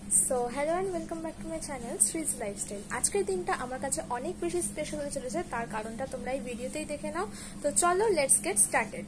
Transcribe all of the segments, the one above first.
So hello and welcome back to my channel Shree's lifestyle. আজকের দিনটা আমার কাছে অনেক বেশি স্পেশাল হতে চলেছে, তার কারণটা তোমরা এই ভিডিওতেই দেখে নাও। তো চলো লেটস গেট স্টার্টেড।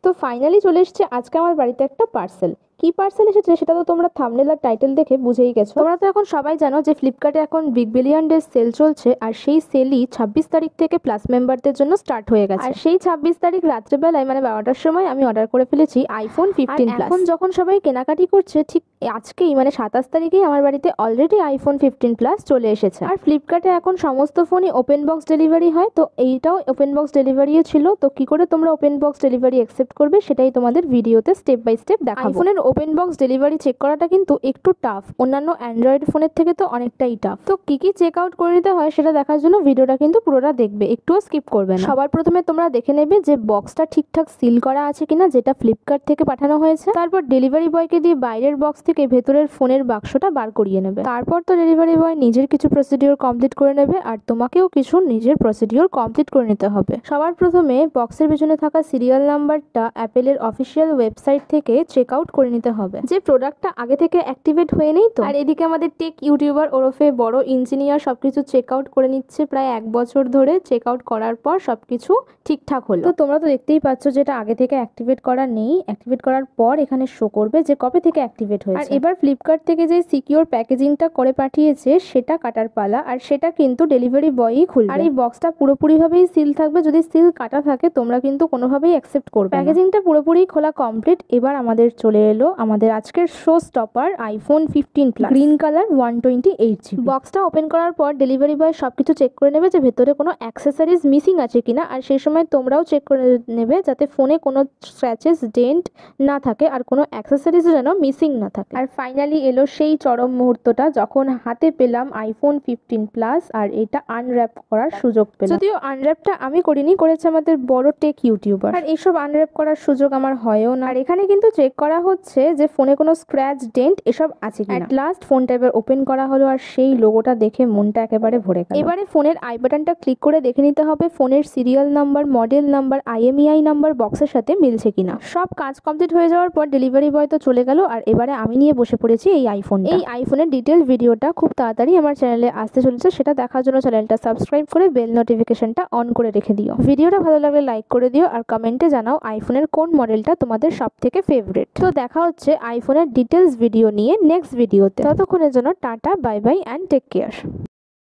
তো ফাইনালি চলে এসেছে আজকে আমার বাড়িতে একটা পার্সেল। কি পার্সেল এসেছে সেটা তো তোমরা থাম্বনেল আর টাইটেল দেখে বুঝেই গেছো। তোমরা তো এখন সবাই জানো যে ফ্লিপকার্টে এখন বিগ বিলিয়ন ডে সেল চলছে, আর সেই সেলই 26 তারিখ থেকে প্লাস মেম্বারদের জন্য স্টার্ট হয়ে গেছে। আর সেই 26 তারিখ রাত্রেবেলায় মানে 12টার সময় আমি অর্ডার করে ফেলেছি আইফোন 15 প্লাস। এখন যখন সবাই কেনাকাটি করছে ঠিক আজকেই মানে 27 তারিখেই আমার বাড়িতে অলরেডি আইফোন 15 প্লাস চলে এসেছে। আর ফ্লিপকার্টে এখন সমস্ত ফোনই ওপেন বক্স ডেলিভারি হয়, তো এইটাও ওপেন বক্স ডেলিভারিও ছিল। তো কি করে তোমরা ওপেন বক্স ডেলিভারি অ্যাকসেপ্ট করবে সেটাই তোমাদের ভিডিওতে স্টেপ বাই স্টেপ দেখাবো। আইফোনের ওপেন বক্স ডেলিভারি চেক করাটা কিন্তু একটু টাফ, অন্যান্য অ্যান্ড্রয়েড ফোনের থেকে তো অনেকটাই টাফ। তো কি কি চেক আউট করে নিতে হয় সেটা দেখার জন্য ভিডিওটা কিন্তু পুরোটা দেখবে, একটুও স্কিপ করবে না। সবার প্রথমে তোমরা দেখে নেবে যে বক্সটা ঠিকঠাক সিল করা আছে কিনা, যেটা ফ্লিপকার্ট থেকে পাঠানো হয়েছে। তারপর ডেলিভারি বয়কে দিয়ে বাইরের বক্স থেকে ভেতরের ফোনের বাক্সটা বার করিয়ে নেবে। তারপর তো ডেলিভারি বয় নিজের কিছু প্রসিডিওর কমপ্লিট করে নেবে, আর তোমাকেও কিছু নিজের প্রসিডিওর কমপ্লিট করে নিতে হবে। সবার প্রথমে বক্সের পেছনে থাকা সিরিয়াল নাম্বারটা অ্যাপেলের অফিসিয়াল ওয়েবসাইট থেকে চেক আউট করে নিতে হবে, যে প্রোডাক্টটা আগে থেকে অ্যাক্টিভেট হয়ে নেই তো। আর এদিকে আমাদের টেক ইউটিউবার ওরফে বড় ইঞ্জিনিয়ার সবকিছু চেক আউট করে নিচ্ছে প্রায় 1 বছর ধরে। চেক আউট করার পর সবকিছু ঠিকঠাক হলো। তো তোমরা তো দেখতেই পাচ্ছ যেটা আগে থেকে অ্যাক্টিভেট করা নেই, অ্যাক্টিভেট করার পর এখানে শো করবে যে কবে থেকে অ্যাক্টিভেট হয়েছে। আর এবার ফ্লিপকার্ট থেকে যে সিকিউর প্যাকেজিংটা করে পাঠিয়েছে সেটা কাটার পালা, আর সেটা কিন্তু ডেলিভারি বয়ই খুলবে। আর এই বক্সটা পুরোপুরিভাবেই সিল থাকবে, যদি সিল কাটা থাকে তোমরা কিন্তু কোনোভাবেই অ্যাকসেপ্ট করবে না। প্যাকেজিংটা পুরোপুরি খোলা কমপ্লিট। এবার আমাদের চলে এলো আমাদের আজকের show stopper iPhone 15 plus green colour 128 GB. বক্সটা ওপেন করার পর ডেলিভারি বয় সবকিছু চেক করে নেবে যে ভেতরে কোনো অ্যাক্সেসরিজ মিসিং আছে কিনা, আর সেই সময় তোমরাও চেক করে নেবে যাতে ফোনে কোনো স্ক্র্যাচেস ডেন্ট না থাকে আর কোনো অ্যাক্সেসরিজ যেন মিসিং না থাকে। আর ফাইনালি এলো সেই চরম মুহূর্তটা যখন হাতে পেলাম আইফোন 15 প্লাস, আর এটা আনর্যাপ করার সুযোগ পেলাম। যদিও আনর্যাপটা আমি করিনি, করেছে আমাদের বড় টেক ইউটিউবার। আর এইসব আনর্যাপ করার সুযোগ আমার হয়ও না। আর এখানে কিন্তু চেক করা হচ্ছে যে ফোনে কোনো স্ক্র্যাচ ডেন্ট এসব আছে কিনা। এট লাস্ট ফোনটা এবার ওপেন করা হলো, আর সেই লোগোটা দেখে মনটা একেবারে ভরে গেল। এবারে ফোনের আই বাটনটা ক্লিক করে দেখে নিতে হবে ফোনের serial number, model number, IMEI number বক্সের সাথে মিলছে কিনা। সব কাজ কমপ্লিট হয়ে যাওয়ার পর ডেলিভারি বয় তো চলে গেল, আর এবারে আমি নিয়ে বসে পড়েছি এই আইফোন। এই আইফোনের ডিটেল ভিডিওটা খুব তাড়াতাড়ি আমার চ্যানেলে আসতে চলেছে, সেটা দেখার জন্য চ্যানেলটা সাবস্ক্রাইব করে বেল নোটিফিকেশনটা অন করে রেখে দিও। ভিডিওটা ভালো লাগলে লাইক করে দিও, আর কমেন্টে জানাও আইফোনের কোন মডেলটা তোমাদের সব থেকে ফেভারিট। তো দেখা হচ্ছে আইফোনের ডিটেলস ভিডিও নিয়ে নেক্সট ভিডিওতে। ততক্ষণের জন্য tata, bye bye and take care.